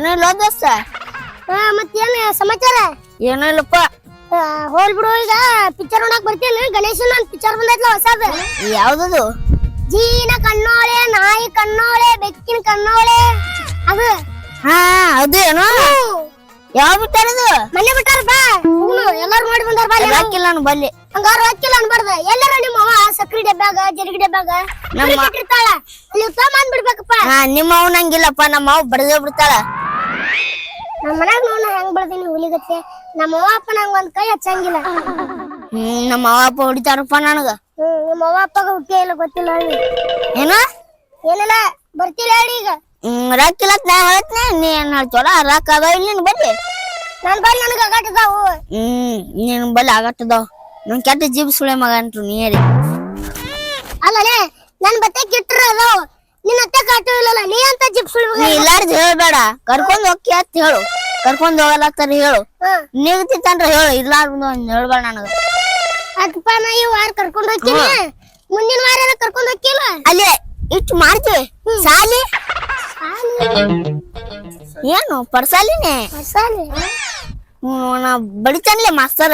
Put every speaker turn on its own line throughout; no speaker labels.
ಏನಿಲ್ಲ ದೋಸ್ತ.
ಮತ್ತೇನ್ ಸಮಾಚಾರ?
ಏನೂ ಇಲ್ಲಪ್ಪ.
ಹೋಲ್ ಬಿಡು. ಈಗ ಪಿಕ್ಚರ್ ನೋಡಕ್ ಬರ್ತೀನಿ. ಗಣೇಶನ್ ನನ್ ಪಿಕ್ಚರ್ ಬಂದೈತ್ಲ ಹೊಸದ.
ಯಾವ್ದದು?
ಜೀನ ಕಣ್ಣೋಳೆ, ನಾಯಿ ಕಣ್ಣೋಳೆ, ಬೆಕ್ಕಿನ ಕಣ್ಣೋಳೆ. ಅದು
ಅದು ಏನೋ ಯಾವ ಬಿಟ್ಟಾರದು?
ಮನೆ ಬಿಟ್ಟಾರಪ್ಪ. ಎಲ್ಲಾರು ನೋಡಿ ಬಂದಾರ. ಬಾ
ಹಾಕಿಲ್ಲ ನಾನು ಬಲ್ಲಿ.
ಹಂಗಾರ ಹಾಕಿಲ್ಲ ಅನ್ಬಾರ್ದ. ಎಲ್ಲಾರ ನಿಮ್ಮ ಅವ್ವ ಸಕ್ರಿ ಡಬ್ಯಾಗ ಜರಿಗೆ ಡಬ್ಯಾಗ ಇಟ್ಟಿರ್ತಾಳ. ಅಲ್ಲಿ ತಗೊಂಡ್ ಬಿಡ್ಬೇಕಪ್ಪ.
ನಿಮ್ಮ ಅವ್ ನಂಗಿಲ್ಲಪ್ಪ. ನಮ್ಮ ಅವ್ ಬಡದೇ ಬಿಡ್ತಾಳ.
ನಮ್ಮ ಮನ್ಯಾಗ ನೋಡ ಹೆಂಗ್ ಬೆಳ್ದೀನಿ ಹುಲಿಗತ್ತೆ. ನಮ್ಮ ಅವ್ವ ಅಪ್ಪ ನಂಗ ಒಂದ್ ಕೈ ಹಚ್ಚಂಗಿಲ್ಲ.
ನಮ್ಮ ಅವ್ವ ಅಪ್ಪ ಹೊಡಿತಾರಪ್ಪ ನನಗ.
ನಿಮ್ಮ ಅವ್ವ ಅಪ್ಪಗ ಹುಟ್ಟೇ ಇಲ್ಲ ಗೊತ್ತಿಲ್ಲ.
ಏನ
ಏನಿಲ್ಲ ಬರ್ತಿಲ್ಲ ಹೇಳಿ. ಈಗ
ರೊಕ್ಕಿಲ್ಲ ನಾ ಹೇಳ್ತೀನಿ. ನೀ ಏನ್ ಹೇಳ್ತೋಳ? ರೊಕ್ಕ ಅದಾವ ಇಲ್ಲಿ ನಿನ್ ಬಲ್ಲಿ?
ನನ್ ಬಲ್ಲಿ ನನಗ ಅಗಾಟದಾವು.
ನೀನ್ ಬಲ್ಲಿ ಆಗಟ್ಟದಾವ. ನನ್ ಕೆಟ್ಟ ಜೀಬ್ ಸುಳೆ ಮಗ ಅಂಟ್ರು ನೀರಿ.
ಅಲ್ಲಲೇ ನನ್ ಬತ್ತೆ ಕಿಟ್ರ ಅದಾವ. ನಿನ್ನ ಅತ್ತೆ ಕಾಟು ಇಲ್ಲಲ್ಲ. ನೀ ಅಂತ ಜಿಪ್ ಸುಳಿ ಮಗ.
ನೀ ಇಲ್ಲಾರ್ದು ಹೇಳ್ಬೇಡ. ಕರ್ಕೊಂಡ್ ಹೋಗಿ ಅಂತ ಹೇಳು. ಕರ್ಕೊಂಡ್ ಹೋಗಲಾಗ್ತಾರ ಹೇಳು. ನಿಗತಿತ್ತಂದ್ರ ಹೇಳು. ಇಲ್ಲಾರ್ದು ಹೇಳ್ಬೇಡ ನನಗ.
ಅದಪ್ಪ ನಾ ಈ ವಾರ ಕರ್ಕೊಂಡ್ ಹೋಗ್ತೀನಿ. ಮುಂದಿನ ವಾರ ಕರ್ಕೊಂಡ್ ಹೋಗಿಲ್ಲ.
ಅಲ್ಲೇ ಇಟ್ಟು ಮಾಡ್ತೀವಿ. ಸಾಲಿ ಏನು ಪರ್ಸಾಲಿನೇ? ನಾ ಬಡಿತಾನ್ಲೆ ಮಾಸ್ತರ.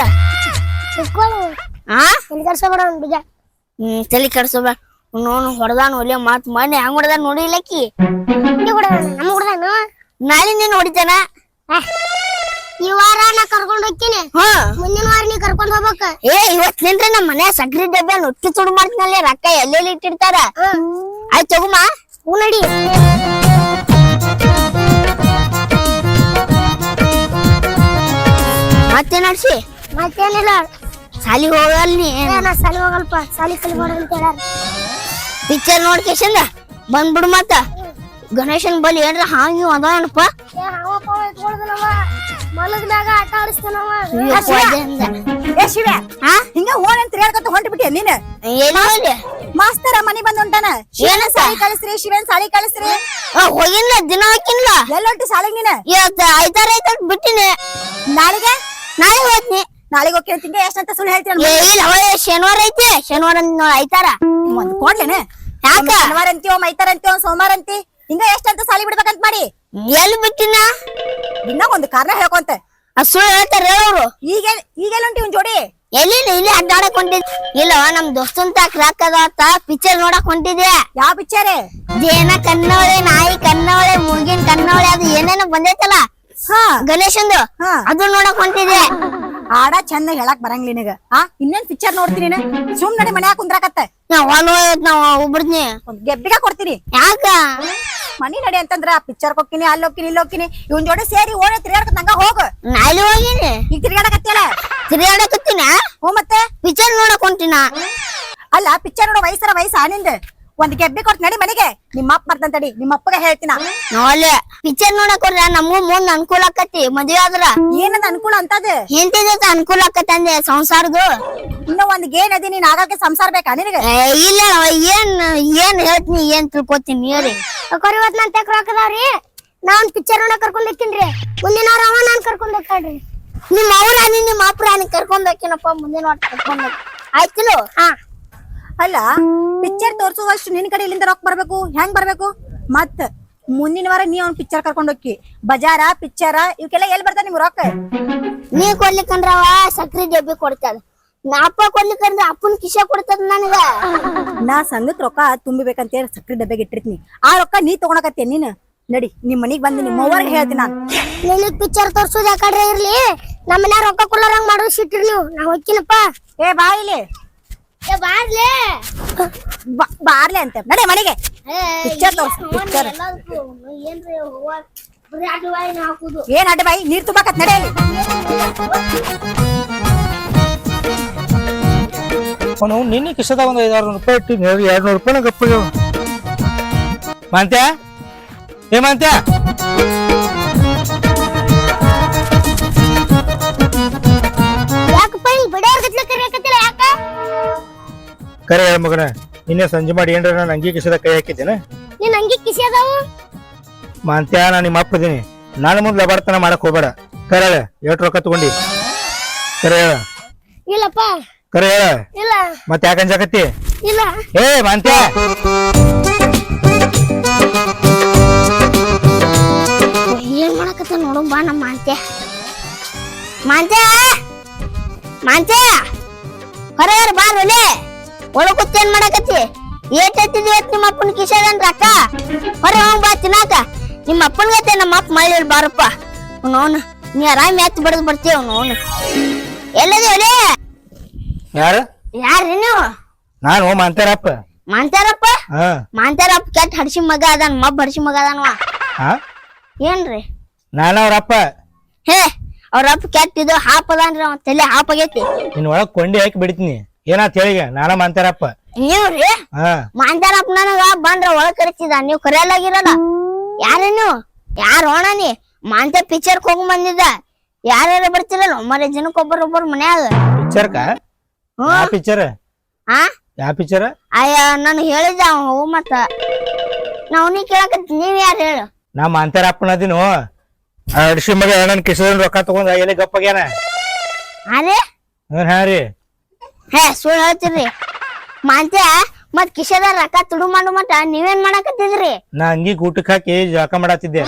ತಲೆ ಕೆಡ್ಸೋಬೇಡ. ನೋನು ಹೊಡೆದಾನ ಒಲೆ ಮಾತ್ ಮನೆ ಹಂಗ ಹೊಡೆದ ನೋಡಿಲ್ಲಕ್ಕಿ. ನಾಳೆ ನೀನ್ ಹೊಡಿತಾನ.
ಈ ವಾರ ನಾ ಕರ್ಕೊಂಡ್ ಹೋಗ್ತೀನಿ. ಮುಂದಿನ ವಾರ ನೀ ಕರ್ಕೊಂಡ್ ಹೋಗ್ಬೇಕ.
ಇವತ್ ನಿಂದ್ರೆ ನಮ್ಮ ಮನೆ ಸಕ್ರಿ ಡಬ್ಬೆ ನೊಟ್ಟಿ ತುಡು ಮಾಡ್ತಿನಲ್ಲಿ. ರೊಕ್ಕ ಎಲ್ಲೆಲ್ಲಿ ಇಟ್ಟಿರ್ತಾರ. ಆಯ್ತು ತಗೋಮ.
ಹೂ ನಡಿ.
ಮತ್ತೆ ನಡ್ಸಿ.
ಮತ್ತೇನಿಲ್ಲ.
ಸಾಲಿ ಹೋಗಲ್ ನೀ?
ನಾ ಸಾಲಿ ಹೋಗಲ್ಪ. ಸಾಲಿ ಕಲಿಬೇಡ ಅಂತ ಹೇಳಾರ.
ಪಿಕ್ಚರ್ ನೋಡ್ಕೇಶಂದ ಬಂದ್ಬಿಡು. ಮತ್ತ ಗಣೇಶನ್ ಬಲಿ ಏನ್ರ ಹಾಂಗಿ ಅದಾನಪ್ಪ.
ಮಲದ ಮ್ಯಾಗ ಆಟ ಆಡಿಸ್ತಾನವ.
ಹಿಂಗ ಹೋಗಂತ ಹೇಳ್ಕೊತ ಹೊಂಟ ಬಿಟ್ಟಿ ನೀನ್. ಮಾಸ್ತರ ಮನಿ ಬಂದ್ ಹೊಂಟಾನ.
ಏನ
ಸಾಲಿ ಕಳಿಸ್ರಿ ಶಿವನ್ ಸಾಲಿ ಕಳಿಸ್ರಿ.
ಹೋಗಿನ್ಲ ದಿನ ಹಾಕಿನ್ಲ.
ಎಲ್ಲ ಹೊಂಟಿ ಸಾಲಿಗೆ ನೀನ್?
ಇವತ್ತು ಐತಾರ ಬಿಟ್ಟಿನಿ.
ನಾಳೆಗೆ
ನಾಳೆ ಹೋಗ್ತೀನಿ.
ನಾಳೆಗೆ ಹೋಗಿ ತಿಂಗ ಎಷ್ಟಂತ ಸುಳ್ಳು ಹೇಳ್ತೀನಿ.
ಶನಿವಾರ ಐತಿ. ಶನಿವಾರ ಐತಾರ
ಒಂದ್ ಕೊಡ್ಲೇನೆ.
ಯಾಕ
ಶನಿವಾರ ಅಂತೀವ, ಮೈತಾರ ಅಂತೀವ, ಸೋಮವಾರ ಅಂತಿ. ಹಿಂಗ ಎಷ್ಟಂತ ಸಾಲಿ ಬಿಡ್ಬೇಕಂತ ಮಾಡಿ
ಎಲ್ಲಿ ಬಿಟ್ಟಿನ?
ಇನ್ನ ಒಂದ್ ಕಾರಣ ಹೇಳ್ಕೊಂತ
ಸುಳ್ಳು ಹೇಳ್ತಾರ ಹೇಳೋರು.
ಈಗೆಲ್ಲ ಉಂಟಿ ಒಂದ್ ಜೋಡಿ.
ಎಲ್ಲಿ ಇಲ್ಲಿ ಅಡ್ಡಾಡಕ್ ಹೊಂಟಿದ್. ಇಲ್ಲವ ನಮ್ ದೋಸ್ತನ್ ತಾಕ್ ರಾಕದ ಪಿಕ್ಚರ್ ನೋಡಕ್ ಹೊಂಟಿದ್ಯಾ.
ಯಾವ ಪಿಕ್ಚರ್?
ಜೇನ ಕನ್ನೋಳೆ, ನಾಯಿ ಕನ್ನೋಳೆ, ಮುಗಿನ ಕನ್ನೋಳೆ, ಅದು ಏನೇನೋ ಬಂದೈತಲ್ಲ ಗಣೇಶಂದು. ಅದು ನೋಡಕ್ ಹೊಂಟಿದ್ಯಾ.
ಆಡ ಚಂದ ಹೇಳಕ್ ಬರಂಗಿಲ್ಲ ನಿನಗ. ಇನ್ನೇನ್ ಪಿಕ್ಚರ್ ನೋಡ್ತೀನಿ ನೀನು? ಸುಮ್ ನಡಿ ಮನ್ಯಾಗ ಕುಂದ್ರಾಕತ್ತ.
ನಾವ್ ಒಬ್ಬರ್ನಿ
ಒಂದ್ ಗೆಬ್ಬಿಗ ಕೊಡ್ತೀನಿ.
ಯಾಕ
ಮನಿ ನಡಿ ಅಂತಂದ್ರ ಪಿಕ್ಚರ್ ಹೋಗ್ತೀನಿ, ಅಲ್ಲಿ ಹೋಗ್ತೀನಿ, ಇಲ್ಲಿ ಹೋಗ್ತೀನಿ. ಇವನ್ ಜೋಡಿ ಸೇರಿ ಓಡ ತಿರ್ಗಾಡಕತ್ ನಂಗ ಹೋಗ.
ನಾಳೆ ಹೋಗಿನಿ.
ಈಗ ತಿರ್ಗಾಡಕತ್ತಿಯಲ್ಲ?
ತಿರ್ಗಾಡಕತ್ತೀನ.
ಮತ್ತೆ
ಪಿಕ್ಚರ್ ನೋಡಕ್ ಹೊಂಟಿನ.
ಅಲ್ಲ ಪಿಕ್ಚರ್ ನೋಡೋ ವಯಸ್ಸ ನಿಂದ. ಒಂದ್ ಗೆಬ್ಬಿ ಕೊಡ್ತ ನಡಿ ಮನೆಗೆ. ನಿಮ್ಮ ಅಪ್ಪ ಬರ್ತಂತಡಿ. ನಿಮ್ಮ ಅಪ್ಪಗೆ ಹೇಳ್ತೀನ.
ನೋಡ್ಲೆ ಪಿಕ್ಚರ್ ನೋಡಕ್ ಹೋದ್ರ ನಮಗೂ ಮುಂದ್ ಅನುಕೂಲ ಆಕತಿ. ಮದ್ವೆ ಆದ್ರ
ಏನದ ಅನುಕೂಲ ಅಂತದ?
ಹೆಂಡತಿ ಜೊತೆ ಅನುಕೂಲ ಆಕತಿ ಅಂದೆ ಸಂಸಾರದು.
ಇನ್ನ ಒಂದ್ ಗೇನ್ ಅದಿ. ನೀನ್ ಆಗಾಕೆ ಸಂಸಾರ ಬೇಕಾ ನಿನಗ?
ಇಲ್ಲ ಏನ್ ಹೇಳ್ತೀನಿ, ಏನ್ ತಿಳ್ಕೊತೀನಿ ನೀರಿ.
ಇವತ್ ನಾನ್ ತೆಕ್ ಹಾಕದಾವ್ರಿ. ನಾ ಒಂದ್ ಪಿಕ್ಚರ್ ನೋಡಕ್ ಕರ್ಕೊಂಡ್ ಹೋಗ್ತೀನ್ರಿ. ಮುಂದಿನ ವಾರ ಅವ ನಾನ್ ಕರ್ಕೊಂಡ್ ಹೋಗ್ತಾಳ್ರಿ.
ನಿಮ್ಮ ಅವ್ರಾನಿ ನಿಮ್ಮ ಅಪ್ರಾನಿ ಕರ್ಕೊಂಡ್ ಹೋಗ್ತೀನಪ್ಪ. ಮುಂದಿನ ವಾರ ಕರ್ಕೊಂಡ್ ಆಯ್ತಿಲು.
ಅಲ್ಲ ಪಿಕ್ಚರ್ ತೋರ್ಸುವಷ್ಟು ನಿನ್ ಕಡೆ ಇಲ್ಲಿಂದ ರೊಕ್ಕ ಬರ್ಬೇಕು. ಹೆಂಗ್ ಬರ್ಬೇಕು? ಮತ್ ಮುಂದಿನ ವಾರ ನೀ ಅವ್ನ್ ಪಿಕ್ಚರ್ ಕರ್ಕೊಂಡ್ ಹೋಗಿ. ಬಜಾರ ಪಿಕ್ಚರ ಇವಕ್ಕೆಲ್ಲ ಎಲ್ಲಿ ಬರ್ತಾರ ನಿಮ್ ರೊಕ್ಕ?
ನೀ ಕೊಡ್ಲಿಕ್ಕಂದ್ರವ ಸಕ್ರಿ ಡಬ್ಬಿ ಕೊಡ್ತದ. ಅಪ್ಪ ಕೊಡ್ಲಿಕ್ಕಂದ್ರ ಅಪ್ಪನ ಕಿಶ ಕೊಡ್ತದ ನನಗ.
ನಾ ಸಂಘಕ್ ರೊಕ್ಕ ತುಂಬಿಬೇಕಂತ ಹೇಳಿ ಸಕ್ರಿ ಡಬ್ಬಿಗೆ ಇಟ್ಟಿರ್ತೀನಿ. ಆ ರೊಕ್ಕ ನೀ ತಗೊಳಕತ್ತೇ. ನೀನ್ ನಡಿ ನಿಮ್ ಮನಿಗ್ ಬಂದು ನಿಮ್ಮ ಅವ್ವರ್ಗೆ ಹೇಳ್ತೀನಿ ನಾನು.
ನಿನಗ್ ಪಿಕ್ಚರ್ ತೋರ್ಸೋದ್ ಯಾಕಡ್ರೆ ಇರ್ಲಿ. ನಮ್ಮ ಮನ್ಯಾಗ ರೊಕ್ಕ ಕೊಡ್ಲಾರಂಗ್ ಮಾಡೋದು ಸಿಟ್ಟಿರಿ ನೀವು. ನಾ ಹೋಗ್ತೀನಪ್ಪ.
ಬಾ ಇಲ್ಲಿ.
ಬಾರ್ಲೆ
ಬಾರ್ಲೆ ಅಂತ ನಡಿ ಮನೆಗೆ. ಪಿಕ್ಚರ್ ತೋರ್ಸು. ಪಿಕ್ಚರ್ ಏನ್ ಅಡ್ಡ ಬಾಯಿ ನೀರ್ ತುಂಬಾಕತ್ ನಡೆಯಲಿ.
ಅವನು ನಿನ್ನೆ ಕಿಸದಾಗ ಒಂದು 500 ರೂಪಾಯಿ ಇಟ್ಟಿನಿ. 200 ರೂಪಾಯಿನ ಗಪ್ಪಿಗೆ ಮಾಂತ್ಯ. ಮಾಂತ್ಯ
ಯಾಕಪ್ಪ ಹಿಂಗ್ ಬಿಡೋರ್ ಗತ್ಲೆ ಕರಿಯಾಕತ್ತಿಲ್ಲ? ಯಾಕ
ಕರೆ ಹೇಳ ಮಗನ. ನಿನ್ನೆ ಸಂಜೆ ಮಾಡಿ ಏನ್ರ ನಾನು ಅಂಗಿ ಕಿಸದ ಕೈ ಹಾಕಿದ್ದೇನ?
ನೀನ್ ಅಂಗಿ ಕಿಸಿ ಅದಾವು?
ಮಾಂತ್ಯ ನಾ ನಿಮ್ಮ ಅಪ್ಪದೀನಿ. ನಾನು ಮುಂದ್ ಲಬಾರ್ತನ ಮಾಡಕ್ ಹೋಗ್ಬೇಡ. ಕರೆ ಹೇಳ ಎಷ್ಟು ರೊಕ್ಕ ತಗೊಂಡಿ? ಕರೆ ಹೇಳ.
ಇಲ್ಲಪ್ಪ.
ಕರೆ ಹೇಳ.
ಇಲ್ಲ.
ಮತ್ತೆ ಯಾಕೆ ಅಂಜಾಕತ್ತಿ?
ಇಲ್ಲ.
ಮಾಂತ್ಯ
ಏನ್
ನೋಡು ಬಾ ನಮ್ಮ ಮಾಂತೆ ಮಾಂತೆ ಮಾಂತೆ ಹೊರಗಾರ ಬಾರಲೆ ಒಳಗ್ ಕೂತ್ ಏನ್ ಮಾಡಕತ್ತಿ ಏಟ್ ಎತ್ತಿದ್ವಿ ನಿಮ್ಮ ಅಪ್ಪನ ಕಿಶನ್ ರೊಕ್ಕ ಹೊರ ಬಾ ತಿನ್ನಾಕ ನಿಮ್ಮ ಅಪ್ಪನ್ಗತ್ತೆ ನಮ್ಮ ಅಪ್ಪ ಮಳೆ ಬಾರಪ್ಪ ಅವನು ನೀ ಆರಾಮ್ ಎತ್ತು ಬಡದ್ ಬರ್ತೀವ ಅವನು ಎಲ್ಲದೇವಲೇ
ಯಾರು
ಯಾರ್ರಿ ನೀವು
ನಾನು ಮಾಂತಾರಪ್ಪ
ಮಾಂತಾರಪ್ಪ
ಹಾ
ಮಾಂತಾರಪ್ಪ ಕೆಟ್ಟ ಹಡ್ಸಿ ಮಗ ಅದಾನ ಮಬ್ಬ ಹಡ್ಸಿ ಮಗ ಅದಾನವ
ಹಾ
ಏನ್ರಿ
ನಾನು ಅವ್ರಪ್ಪ
ಹೇ ಅವ್ರಪ್ಪ ಕೆಟ್ಟ ಇದು ಹಾಪ್ ಅದಾನ್ರಿ ಅವ ತಲೆ ಹಾಪ್ ಆಗೈತಿ
ನಿನ್ ಒಳಗ್ ಕೊಂಡಿ ಹಾಕಿ ಬಿಡ್ತೀನಿ ಏನಾತ್ ಹೇಳಿಗ ನಾನ ಮಾಂತಾರಪ್ಪ
ನೀವ್ರಿ
ಹಾ
ಮಾಂತಾರಪ್ಪ ನನಗ ಬಂದ್ರ ಒಳಗ್ ಕರಿತಿದ ನೀವ್ ಕರೆಯಲಾಗಿರಲ್ಲ ಯಾರೇ ನೀವು ಯಾರು ಹೋಣನಿ ಮಾಂತ ಪಿಕ್ಚರ್ಕ್ ಹೋಗ್ ಬಂದಿದ್ದ ಯಾರ್ಯಾರು ಬರ್ತಿರಲ್ಲ ಮರ ಜನಕ್ಕೊಬ್ಬರೊಬ್ಬರು ಮನ್ಯಾಗ
ಪಿಕ್ಚರ್ಕ ಯಾ ಪಿಕ್ಚರ್
ಆ
ಯಾ ಪಿಕ್ಚರ್
ಅಯ್ಯ ನಾನು ಹೇಳಿದ್ದ ಅವ ಹೋಗ್ ಮತ್ತ ನಾವ್ ನೀ ಕೇಳಕತ್ತಿ ನೀವ್ ಯಾರು ಹೇಳು
ನಾ ಮಾಂತಾರಪ್ಪನದಿನು ಅಡ್ಸಿ ಮಗ ನನ್ ಕಿಸದ ರೊಕ್ಕ ತಗೊಂಡ್ ಎಲ್ಲಿ ಗಪ್ಪಗ್ಯಾನ
ಅರೆ
ಹಾ ರೀ
ಹೇ ಸುಳ್ಳು ಹೇಳ್ತೀರಿ ಮಾಂತ್ಯ ಮತ್ ಕಿಶದ ರೊಕ್ಕ ತುಡು ಮಾಡು ಮಟ ನೀವೇನ್ ಮಾಡಕತ್ತಿದ್ರಿ
ನಾ ಅಂಗಿ ಊಟಕ್ ಹಾಕಿ ಜಾಕ ಮಾಡತ್ತಿದ್ದೆ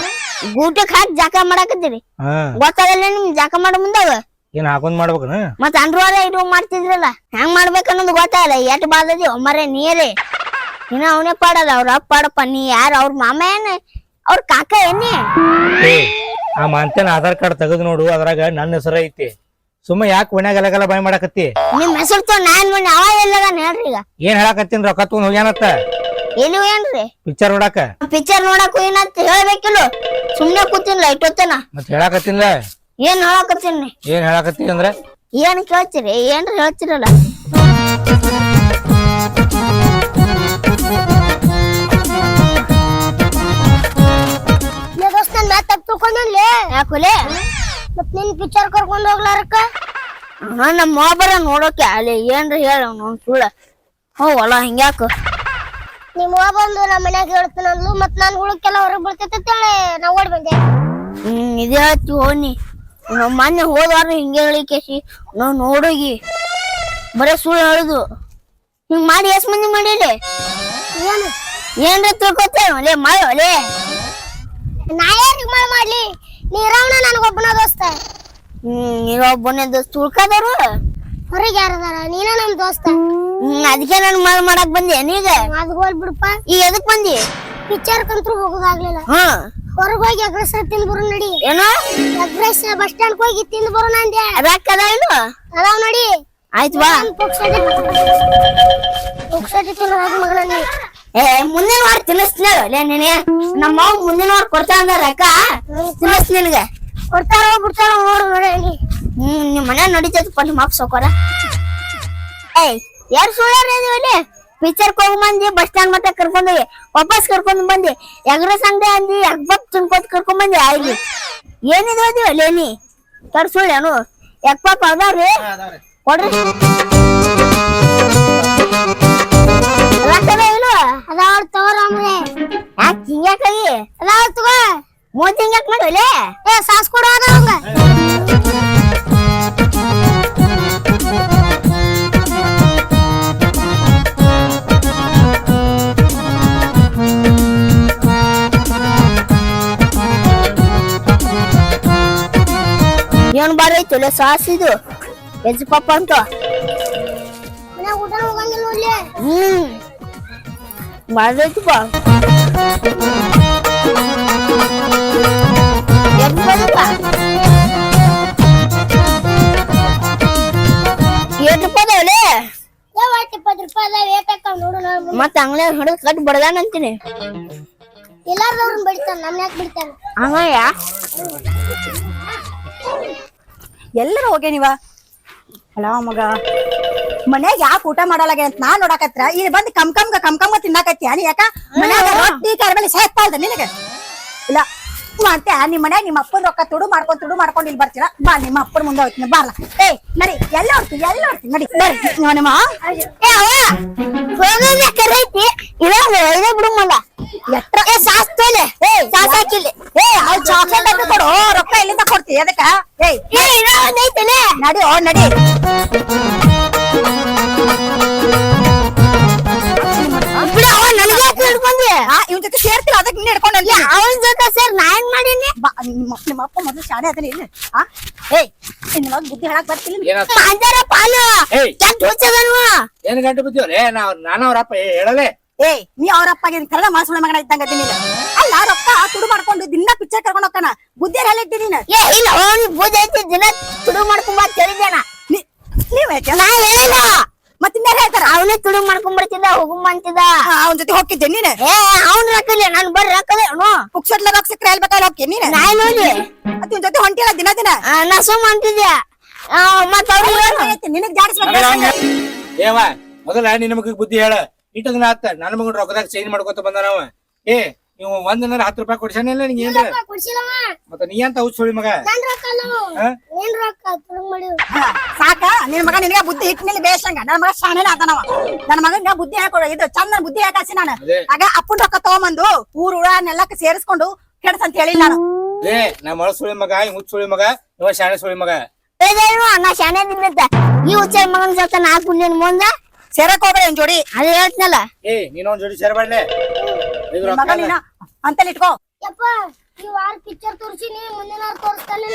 ಗೂಟಕ್ ಹಾಕಿ ಜಾಕ ಮಾಡಕತ್ತೀರಿ
ಹಾ
ಗೊತ್ತಾಗಲ್ಲ ನಿಮ್ ಜಾಕ ಮಾಡೋ ಮುಂದಾಗ
ಏನ್ ಹಾಕೊಂಡ್ ಮಾಡ್ಬೇಕನ
ಮತ್ ಅಂಡ್ರವಾರ ಇದು ಮಾಡ್ತಿದ್ರಲ್ಲ ಹೆಂಗ್ ಮಾಡ್ಬೇಕನ್ನೋದು ಗೊತ್ತಾಗಲ್ಲ ಎಟ್ ಬಾದದಿ ಒಮ್ಮರೆ ನೀರೇ ಇನ್ನ ಅವನೇ ಪಾಡಲ್ಲ ಅವ್ರ ಅಪ್ಪ ಪಾಡಪ್ಪ ನೀ ಯಾರು ಅವ್ರ ಮಾಮ ಏನ್ ಅವ್ರ ಕಾಕ ಏನಿ
ಏ ಆ ಮಾಂತೇನ ಆಧಾರ್ ಕಾರ್ಡ್ ತೆಗೆದು ನೋಡು ಅದ್ರಾಗ ನನ್ನ ಹೆಸರ ಐತಿ ಸುಮ್ಮ ಯಾಕೆ ಒಣ್ಯಾಗ ಗಲಗಲ ಬಾಯ್ ಮಾಡಕತ್ತಿ
ನಿಮ್ ಹೆಸರು ತೋ ನಾನ್ ಮಣ್ಣಿ ಅವ ಎಲ್ಲದ ಹೇಳ್ರಿ ಈಗ
ಏನ್ ಹೇಳಕತ್ತೀನಿ ರೊಕ್ಕ ತಗೊಂಡ್ ಹೋಗ್ಯಾನತ್ತ
ಎಲ್ಲಿ ಏನ್ರಿ
ಪಿಕ್ಚರ್ ನೋಡಾಕ
ಪಿಕ್ಚರ್ ನೋಡಕ್ ಏನಂತ ಹೇಳ್ಬೇಕಿಲ್ಲ ಸುಮ್ನೆ ಕೂತಿನ್ಲ ಇಟ್ಟೊತ್ತನ
ಮತ್ ಹೇಳಕತ್ತಿನ್ಲ
ಏನ್ ಹೇಳಕತ್ತೀನಿ
ಏನ್ ಹೇಳಕತ್ತಿ ಅಂದ್ರ
ಏನ್ ಕೇಳ್ತೀರಿ ಏನ್ರಿ ಹೇಳ್ತಿರಲ್ಲ
ದೋಸ್ತ ನಾ ತಪ್ಪು ತಿಳ್ಕೊಂಡ್ಲಿ
ಯಾಕುಲೆ
ಮತ್ ನಿನ್ ಪಿಕ್ಚರ್ ಕರ್ಕೊಂಡ್ ಹೋಗ್ಲಾರಕ್ಕ
ನಮ್ಮ ಮೊಬರ ನೋಡೋಕೆ ಅಲ್ಲಿ ಏನ್ರಿ ಹೇಳ ನೋಡ್ ಸುಳ್ಳ ಹೊಲ ಹಿಂಗ್ಯಾಕ
ನಿಮ್ ಬಂದು ನಮ್ಮ ಮನ್ಯಾಗ ಹೇಳ್ತಾನಂದ್ಲು ಮತ್ ನಾನ್ ಹುಳಕ್ಕೆಲ್ಲ ಹೊರಗ್ ಬೀಳ್ತೈತೇಳಿ ನಾ ಓಡ್ ಬಂದೆ
ಇದೇ ಹೇಳ್ತಿ ಹೋನಿ ನಮ್ಮ ಮೊನ್ನೆ ಹೋದ್ವಾರ ಹಿಂಗೆ ಹೇಳಿಕೇಸಿ ನಾವ್ ನೋಡೋಗಿ ಬರೇ ಸುಳ್ಳು ಹೇಳುದು ಹಿಂಗ್ ಮಾಡಿ ಎಷ್ಟ್ ಮಂದಿ ಮಾಡಿಲಿ
ಏನು
ಏನ್ರಿ ತಿಳ್ಕೊತೇವಲೆ ಮಾಡಲೆ
ನಾ ಯಾರಿಗ್ ಮಾಡ್ಲಿ ನೀ ರಾವಣ ನನಗೊಬ್ಬನ ದೋಸ್ತ
ನೀವೊಬ್ಬನೇ ದೋಸ್ತ ತುಳ್ಕದವ್ರು
ಹೊರಗೆ ಯಾರದಾರ ನೀನ ನಮ್ ದೋಸ್ತ
ಅದಕ್ಕೆ ನಾನು ಮಾಡಕ್ ಬಂದೆ ನೀಗ
ಅದ್ ಹೋಲ್ ಬಿಡಪ್ಪ
ಈಗ ಎದಕ್ ಬಂದಿ
ಪಿಕ್ಚರ್ ಕಂತ್ರು ಹೋಗೋದಾಗ್ಲಿಲ್ಲ ಹೊರಗ್ ಹೋಗಿ ಎಗ್ರೆಸ್ ತಿಂದ್ ಬರೋ ನಡಿ
ಏನೋ
ಎಗ್ರೆಸ್ ಬಸ್ ಸ್ಟ್ಯಾಂಡ್ ಹೋಗಿ ತಿಂದ್ ಬರೋಣ ಅಂದೆ
ರೊಕ್ಕ ಅದ ಏನು
ಅದಾವ್ ನೋಡಿ
ಆಯ್ತು ಬಾ
ಪುಕ್ಸಟಿ ತಿನ್ನೋದಾಗ ಮಗಳ ನೀ
ಏ ಮುಂದಿನ ವಾರ ತಿನ್ನಿಸ್ತೀನಲ್ಲ ನೀನೆ ನಮ್ಮ ಅವ್ವ ಮುಂದಿನ ವಾರ ಕೊಡ್ತಾ ಅಂದ ರೊಕ್ಕ ತಿನ್ನಿಸ್ ನಿನಗ
ಕೊಡ್ತಾರೋ ಬಿಡ್ತಾರೋ ನೋಡು ನೋಡಿ
ನಿಮ್ ಮನೆ ನಡೀತೈತಪ್ಪ ನಿಮ್ಮ ಅಪ್ಪ ಸೌಕರ ಏಯ್ ಯಾರು ಸುಳ್ಳಿ ಪಿಕ್ಚರ್ಕ್ ಹೋಗಿ ಬಂದಿ ಬಸ್ ಸ್ಟ್ಯಾಂಡ್ ಮತ್ತೆ ಕರ್ಕೊಂಡೋಗಿ ವಾಪಸ್ ಕರ್ಕೊಂಡ್ ಬಂದಿ ಎಗ್ರೆಸ್ ಅಂಗಡಿ ಅಂದಿ ಎಗ್ಬಪ್ ತಿನ್ಕೋತ್ ಕರ್ಕೊಂಡ್ ಬಂದಿ ಆಯ್ಲಿ ಏನಿದೆ ಅಲ್ಲೇನಿ ಕರ್ ಸುಳ್ಳೇನು ಎಗ್ಬಪ್ ಅದಾವ್ರಿ ಕೊಡ್ರಿ ರೊಕ್ಕದ ಇಲ್ಲ
ಅದಾವ್ ತಗೋರಮ್ರೆ
ಯಾಕೆ ಹಿಂಗ್ಯಾಕಾಗಿ
ಅದಾವ್ ತಗೋ
ಮೂವತ್ತು ಹಿಂಗ್ಯಾಕ್ ಮಾಡಲೆ
ಏ ಸಾಸ್ ಕೊಡು ಅದಾವಂಗ
ಏನ್ ಬಾರಿ ಐತಲ್ಲ ಸಾಸ್ ಇದು ವೆಜ್ ಪಪ್ಪ ಅಂತ
ಮನ್ಯಾಗ ಊಟ ಹೋಗಂಗಿಲ್ಲ ನೋಡ್ಲಿ
ಬಾರಿ ಐತಪ್ಪ ಏಟಪ್ಪದವಲೆ
$20 ಅದಾವ ಏಟಕ್ಕ ನೋಡು ನಾನು
ಮತ್ತ ಅಂಗ್ಳ ಹಿಡಿದು ಕಟ್ ಬಡದಾನ ಅಂತೀನಿ
ಎಲ್ಲಾರ್ದವ್ರನ್ನ ಬಿಡ್ತಾನ ನನ್ನ ಯಾಕೆ ಬಿಡ್ತಾನ
ಹಂಗಯ್ಯ
ಎಲ್ಲರೂ ಹೋಗಿ ನೀವ ಅಲ್ಲ ಮಗ ಮನ್ಯಾಗ ಯಾಕೆ ಊಟ ಮಾಡಲಾಗ ಅಂತ ನಾನ್ ನೋಡಕತ್ರ ಇಲ್ಲಿ ಬಂದ್ ಕಮ್ಕಮ್ಗ ತಿನ್ನಾಕತ್ತಿ ನೀ ಯಾಕ ಮನ್ಯಾಗ ರೊಟ್ಟಿ ಕರ್ಬೇಲಿ ಸಾಯ್ಪಾಲ್ದ ನಿನಗೆ ಇಲ್ಲ ಮಾಡ್ತೆ ನಿಮ್ ಮನ್ಯಾಗ ನಿಮ್ಮ ಅಪ್ಪನ ರೊಕ್ಕ ತುಡು ಮಾಡ್ಕೊಂಡ್ ಇಲ್ಲಿ ಬರ್ತೀರಾ ಬಾ ನಿಮ್ಮ ಅಪ್ಪನ ಮುಂದೆ ಹೋಗ್ತೀನಿ ಬಾರ್ಲ ಏ ನಡಿ ಎಲ್ಲ ಹೊಡ್ತೀನಿ ನಡಿ ಬರ್ರಿ ನಿಮ್ಮ
ಏ ಅವ ಹೋಗಲ್ಲ ಕರೈತಿ ಇದೇ ಬಿಡು ಮಗ
ಎಟ್ರ
ಏ ಸಾಸ್ ತೋಲೆ ಏ ಸಾಸ್ ಹಾಕಿಲ್ಲ
ಏ ಅವ್ ಚಾಕ್ಲೇಟ್ ಅಂತ ಕೊಡು ರೊಕ್ಕ ಎಲ್ಲಿಂದ ಕೊಡ್ತಿ ಅದಕ್ಕ ಏಯ್
ಏ ಇರೋ ಒಂದೈತಲೆ
ನಡಿ ನಡಿ
ಬಿಡು ಅವ ನನಗೆ ಹಿಡ್ಕೊಂಡಿ
ಇವನ್ ಜೊತೆ ಸೇರ್ತಿಲ್ಲ ಅದಕ್ಕೆ ನೀನ್ ಹಿಡ್ಕೊಂಡ್
ಅವನ ಜೊತೆ ಸೇರ್ ನಾ ಹೆಂಗ್ ಮಾಡೀನಿ
ಬಾ ನಿಮ್ಮ ಅಪ್ಪ ಮೊದ್ಲು ಶಾಣೆ ಅದನ್ನ ಇಲ್ಲ ಆ ಏಯ್ ನಿನ್ನ ಮಗ ಬುದ್ಧಿ ಹೇಳಕ್ ಬರ್ತಿಲ್ಲ
ಏನಾತ
ಮಾಂಜಾರ ಪಾಲು
ಏಯ್
ಕೆಟ್ಟ ಹುಚ್ಚದನು
ಏನ್ ಗಂಟೆ ಬಿದ್ದೀವಲ್ಲ ನಾನು ಅವ್ರಪ್ಪ ಹೇಳಲೇ
ಏಯ್ ನೀ ಅವ್ರಪ್ಪ ಕನ್ನಡ ಮಾಸುಳ ಮಗನ ಇದ್ದಂಗ ನೀನು ಅಲ್ಲ ರೊಕ್ಕ ತುಡು ಮಾಡ್ಕೊಂಡು ದಿನ ಪಿಕ್ಚರ್ ಕರ್ಕೊಂಡು ಹೋಗ್ತಾನ ಬುದ್ಧಿ ಹೇಳಿಟ್ಟಿ ನೀನು
ಏ ಇಲ್ಲ ಅವನಿಗೆ ಬೂದಿ ಐತಿ ದಿನ ತುಡು ಮಾಡ್ಕೊಂಡ್ ಬಾ ತಿಳಿದೇನ
ನೀವ್ ಹೇಳ್ತೀಯ
ನಾ ಹೇಳಿಲ್ಲ
ಮತ್ತೆ ಇನ್ಯಾರು ಹೇಳ್ತಾರ
ಅವನೇ ತುಡು ಮಾಡ್ಕೊಂಡ್ ಬರ್ತಿದ್ದ ಹೋಗುಮ್ಮ ಅಂತಿದ್ದ
ಅವನ ಜೊತೆ ಹೋಗಿದ್ದೆ ನೀನು
ಏ ಅವ್ನ್ ರೊಕ್ಕಲೆ ನನ್ ಬರ್ರಿ ರೊಕ್ಕಲೆ ಅವನು
ಪುಕ್ಸಟ್ಲ ರೊಕ್ಕ ಸಿಕ್ಕರೆ ಹೇಳ್ಬೇಕಲ್ಲ ಹೋಗಿ ನೀನು
ನಾ ನೋಡಿ
ಮತ್ತೆ ಇವ್ನ ಜೊತೆ ಹೊಂಟಿಲ್ಲ ದಿನ ದಿನ
ನಾ ಸುಮ್ಮ ಅಂತಿದ್ದೆ ಮತ್ತ
ನಿನಗ್ ಜಾಡಿಸ್ಬೇಕು
ಏವ ಮೊದಲ ನಿನ್ನ ಮಗ ಬುದ್ಧಿ ಹೇಳ ಇಟ್ಟ ದಿನ ಆತ ನನ್ನ ಮಗನ ರೊಕ್ಕದಾಗ ಚೇಂಜ್ ಮಾಡ್ಕೊತ ಬಂದ ನಾವ ಏ ನೀವು ಒಂದಿನ 10 ರೂಪಾಯಿ ಕೊಡ್ಸಾನಿಲ್ಲ ನಿಂಗೆ ಏನ್ರ
ಕೊಡ್ಸಿಲ್ಲವ
ಮತ್ತ ನೀ ಅಂತ ಹುಚ್ಚ ಸುಳಿ ಮಗ
ನನ್ ರೊಕ್ಕ ಅಲ್ಲವು
ಹಾ?
ಏನ್ ರೊಕ್ಕ ತುಳುಗ್ ಮಾಡಿ
ಸಾಕ ನಿನ್ ಮಗ ನಿನಗೆ ಬುದ್ಧಿ ಇಟ್ಟಿನಲ್ಲಿ ಬೇಸಂಗ ನನ್ನ ಮಗ ಶಾಣೆನ ಆತನವ ನನ್ನ ಮಗನ್ಗ ಬುದ್ಧಿ ಹಾಕೊಡ ಇದು ಚಂದನ ಬುದ್ಧಿ ಹಾಕಾಸಿ ನಾನು
ಅದೇ.
ಆಗ ಅಪ್ಪನ ರೊಕ್ಕ ತಗೊಂಬಂದು ಊರ್ ನೆಲ್ಲಕ್ಕೆ ಸೇರಿಸ್ಕೊಂಡು ಕೆಡ್ಸ್ ಅಂತ ಹೇಳಿಲ್ಲ ನಾನು
ಏ ನಾ ಮಳ ಸುಳಿ ಮಗ ಈ ಹುಚ್ಚ ಸುಳಿ ಮಗ ಇವ ಶಾಣೆ ಸುಳಿ ಮಗ
ನಾ ಶಾನೆ ದಿನತ್ತ ಈ ಹುಚ್ಚ ಮಗನ ಜೊತೆ ನಾ ಕುಂದಿನ ಮುಂದ
ಸೇರಕ್ ಹೋಗ್ಬೇಡ ಏನ್ ಜೋಡಿ
ಅದೇ ಹೇಳ್ತನಲ್ಲ
ಏ ನೀನೊಂದ್ ಜೋಡಿ ಸೇರ್ಬಾಡ್ಲೆ ಇದು
ನಿನ್
ರೊಕ್ಕ
ಮಗ ನೀನ ಅಂತಲ್ಲಿ ಇಟ್ಕೋ
ಯಪ್ಪ ಈ ವಾರ ಪಿಕ್ಚರ್ ತೋರ್ಸಿನಿ ಮುಂದಿನ ವಾರ ತೋರಿಸ್ತಾನೆ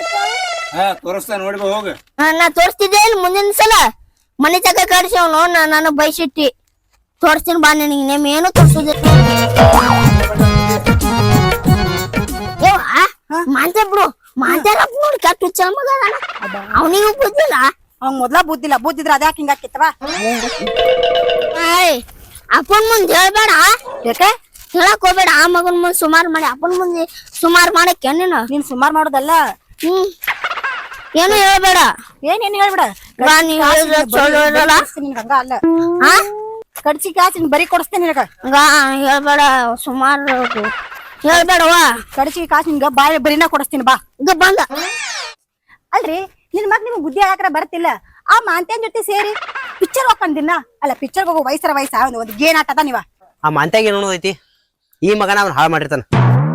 ಹಾ ತೋರಿಸ್ತಾ ನೋಡಿ ಹೋಗ
ನಾ ತೋರಿಸ್ತಿದ್ದೆ ಇಲ್ಲಿ ಮುಂದಿನ ಸಲ ಮನೆ ತಕ ಕರ್ಸಿ ಅವನು ನಾನು ಬೈಸಿಟ್ಟಿ ತೋರಿಸ್ತೀನಿ ಬಾ ನಿನಗೆ ನೇಮ್ ಏನು ತೋರಿಸೋದಿಲ್ಲ ಮಾಂತ ಬಿಡು ಮಾಂತಾರ ನೋಡಿ ಕೆಟ್ಟ ಹುಚ್ಚ ಮಗ ಅವನಿಗೂ ಬುದ್ಧಿಲ್ಲ
ಅವ್ನ್ ಮೊದ್ಲ ಬುದ್ಧಿಲ್ಲ ಬುದ್ಧಿದ್ರ ಅದ್ಯಾಕ ಹಿಂಗಾಕಿತ್ತವ
ಏಯ್ ಅಪ್ಪನ ಮುಂದೆ ಹೇಳ್ಬೇಡ
ಯಾಕೆ
ಹೇಳಕ್ ಹೋಗ್ಬೇಡ ಆ ಮಗನ್ ಮುಂದೆ ಸುಮಾರು ಮಾಡಿ ಅಪ್ಪನ ಮುಂದೆ ಸುಮಾರು ಮಾಡಕ್ಕೆ ನೀನು
ನೀನ್ ಸುಮಾರ್ ಮಾಡೋದಲ್ಲ
ಏನು ಹೇಳ್ಬೇಡ
ಏನೇನ್ ಹೇಳ್ಬಿಡ
ಬಾ ನೀ ಹೇಳಿದ್ರೆ ಚಲೋ ಇರಲ್ಲ
ನಿನ್ಗ ಹಂಗ ಅಲ್ಲ
ಆ
ಕಡ್ಸಿ ಕಾಸು ಬರೀ ಕೊಡಿಸ್ತೇನೆ ನಿನಗ
ಹಂಗ ಹೇಳ್ಬೇಡ ಸುಮಾರು ಹೇಳ್ಬೇಡವ
ಕಡ್ಸಿ ಕಾಸು ನಿನ್ಗ ಬಾಯಿ ಬರೀನ ಕೊಡಿಸ್ತೀನಿ ಬಾ
ಈಗ ಬಂದ
ಅಲ್ರಿ ನಿನ್ ಮಗ್ ನಿಮ್ಗೆ ಬುದ್ಧಿ ಹಾಕ್ರ ಬರ್ತಿಲ್ಲ ಆ ಮಾಂತ್ಯನ್ ಜೊತೆ ಸೇರಿ ಪಿಕ್ಚರ್ ಹೋಗ್ಕೊಂಡ್ ದಿನ ಅಲ್ಲ ಪಿಕ್ಚರ್ ಹೋಗೋ ವಯಸ್ಸರ ಒಂದು ಗೇನ್ ಆಟದ ನೀವ
ಆ ಮಂತ್ಯಾಗ ಏನು ಐತಿ ಈ ಮಗನ ಅವ್ನು ಹಾಳು ಮಾಡಿರ್ತಾನ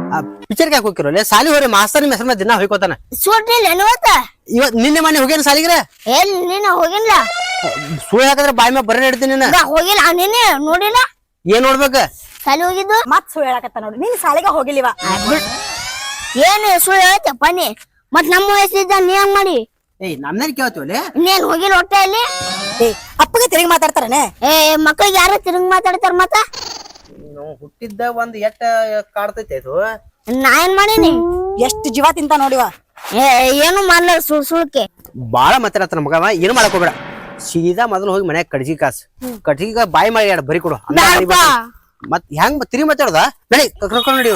ಆ ಪಿಕ್ಚರ್ಗೆ ಯಾಕೆ ಹೋಗಿರೋ ಸಾಲಿ ಹೋರಿ ಮಾಸ್ತರ್ ನಿಮ್ಮ ಹೆಸರು ದಿನ ಹೋಯ್ಕೋತಾನ
ಸುಡ್ಲಿಲ್ಲ ಇವತ್ತ
ಇವತ್ ನಿನ್ನೆ ಮನೆ ಹೋಗ್ಯಾನ ಸಾಲಿಗ್ರೆ
ಎಲ್ಲಿ ನೀನು ಹೋಗಿಲ್ಲ
ಸುಳ್ಳು ಹಾಕಿದ್ರೆ ಬಾಯಿ ಮ್ಯಾಗ ಬರ ಹಿಡ್ತೀನಿ ನಿನ್ನ
ಹೋಗಿಲ್ಲ ನೀನೆ ನೋಡಿಲ್ಲ
ಏನ್ ನೋಡ್ಬೇಕ
ಸಾಲಿ ಹೋಗಿದ್ದು
ಮತ್ ಸುಳ್ಳು ಹೇಳಕತ್ತ ನೋಡಿ ನೀನ್ ಶಾಲೆಗೆ ಹೋಗಿಲ್ಲಿವ
ಏನು ಸುಳ್ಳು ಹೇಳ್ತಪ್ಪ ನೀ ಮತ್ ನಮ್ಮ ವಯಸ್ಸಿದ್ದ ನೀ ಹಂಗ್ ಮಾಡಿ
ಏಯ್ ನಮ್ನೇನ್ ಕೇಳ್ತೀವಲ್ಲಿ
ನೀನ್ ಹೋಗಿಲ್ಲ ಹೊಟ್ಟೆ ಅಲ್ಲಿ
ಏ ಅಪ್ಪಗೆ ತಿರುಗಿ ಮಾತಾಡ್ತಾರನೆ
ಏ ಮಕ್ಕಳಿಗೆ ಯಾರು ತಿರುಗಿ ಮಾತಾಡ್ತಾರ ಮತ್ತ
ನಾವು ಹುಟ್ಟಿದ್ದ ಒಂದ್ ಎಟ್ಟ ಕಾಡ್ತೈತೆ ಅದು
ನಾ ಏನ್ ಮಾಡೀನಿ
ಎಷ್ಟು ಜೀವ ತಿಂತ ನೋಡಿವ
ಏ ಏನು ಮಾಡ್ಲ ಸುಳ್ಕೆ
ಬಾಳ ಮಾತಾಡತ್ತಾನ ಮಗವ ಏನು ಮಾಡಕ್ ಹೋಗ್ಬೇಡ ಸೀದಾ ಮೊದಲು ಹೋಗಿ ಮನ್ಯಾಗ ಕಡ್ಗಿ ಕಾಸು ಬಾಯಿ ಮಾಡಿ ಬರಿ ಕೊಡು ಮತ್ ಹೆಂಗ್ ತಿರುಗಿ ಮಾತಾಡೋದ ನಡಿ ಕರ್ಕೊಂಡ್ ನಡಿ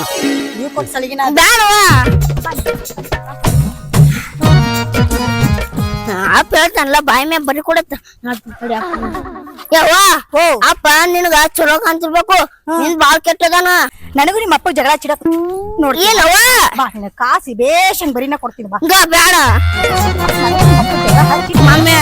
ನೀವು ಕೊಟ್ಟು ಸಲಿಗಿನ
ಬ್ಯಾಡವಾ ಅಪ್ಪ ಹೇಳ್ತಾನಲ್ಲ ಬಾಯಿ ಮ್ಯಾಗ ಬರಿ ಕೊಡತ್ತ ಯವ್ವ ಅಪ್ಪ ನಿನಗ ಚಲೋ ಕಾಣ್ತಿರ್ಬೇಕು ನಿನ್ ಬಾಳ್ ಕೆಟ್ಟದಾನ
ನನಗೂ ನಿಮ್ಮ ಅಪ್ಪ ಜಗಳ ಚಿಡಕ್ ನೋಡಿ
ಇಲ್ಲವ್ವ
ಬಾ ನಿನ್ನ ಕಾಸಿ ಬೇಷನ್ ಬರೀನ ಕೊಡ್ತೀನಿ ಬಾ
ಬೇಡ ಮಮ್ಮಿ